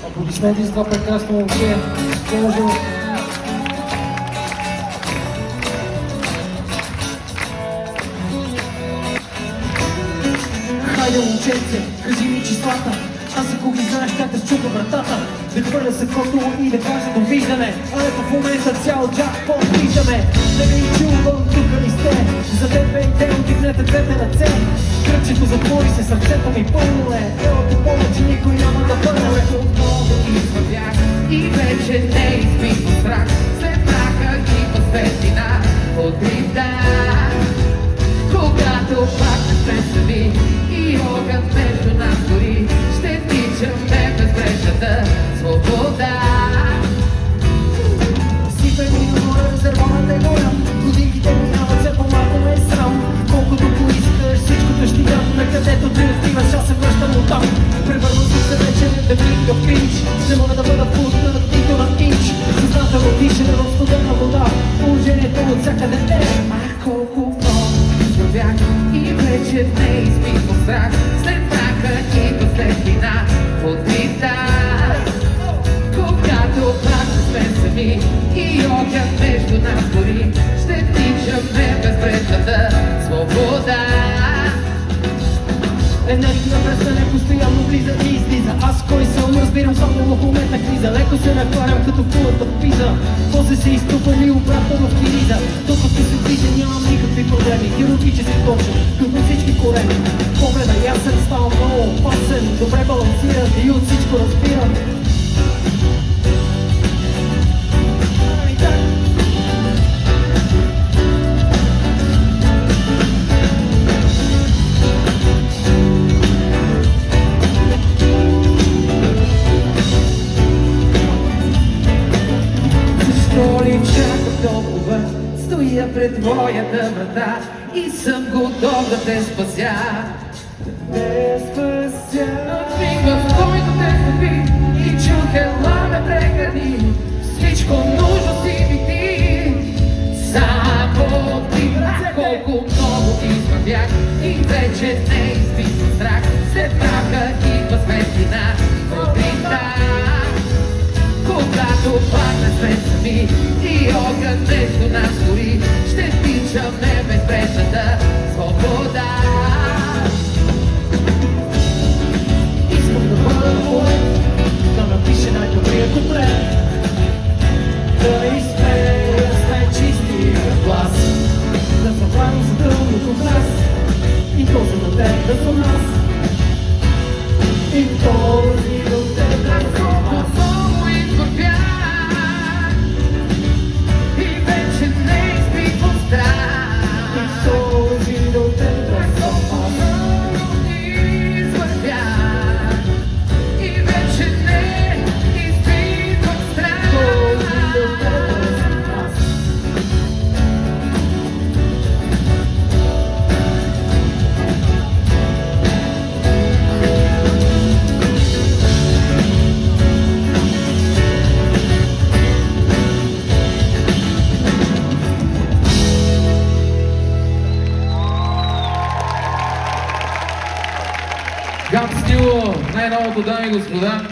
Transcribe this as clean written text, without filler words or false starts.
Аплодисменти за това прекрасно момче. Може... Хайде, момченце, кажи ми числата. Аз ако ги знаеш как да счупа вратата, да хвърля сакото и да кажа довиждане. А ето в момента цял джакпот виждаме. Не ви чувам, тук ли сте? За тебе и те отигнете двете ръце. Кръчето затвори се, сърцето ми пълно е. Елото повече никой няма да върне. Отново извървях и вече не изпитвам страх. След мрака има светлина от рида. Когато пак не сме сами и огън между нас гори, ще тичаме безбрежната свобода. Сипени на море, резерворът е голям. Годинките минават, все по-малко ме е срам. Колкото поискаш, всичкото ще дам. На където ти отиваш, аз се връщам оттам. Превърнал съм се вече да мига пинч. Не мога да бъда пуснат нито на инч. Съзнателно дишане в студена вода. Положението от всякъде е. Колко много извървях и вече не изпитвам страх. След мрака идва светлина от рида. Когато пак не сме сами и огън между нас гори, ще тичаме безбрежната свобода. Енергия престане постоянно влиза и излиза. Аз кой съм, разбирам само в момента криза. Леко се нахварям като кулата в пиза. После се изтрупам и обратно в криза. Докато се движа нямам никакви проблеми. Хирургически точен, като всички корени. Погледа ясен, ставам много опасен. Добре балансиран и от всичко разбирам. Стоя пред твоята врата и съм готов да те спася. Те спася. Миг, в който те стъпи и чух ела ме прегради. Всичко нужно си ми ти, само ти. Колко много извървях и вече не изпитвам страх. След мрака идва светлина от рида. Когато пак не сме сами и огън между нас гори, ще тичаме безбрежната свобода. Искам да бъда поет, да напише най-добрия куплет, да изпея с най-чистия глас, да забравим за дълното в нас и този на теб да за нас, и този до теб да за нас. Габ Стило, най-новото, дами и господа.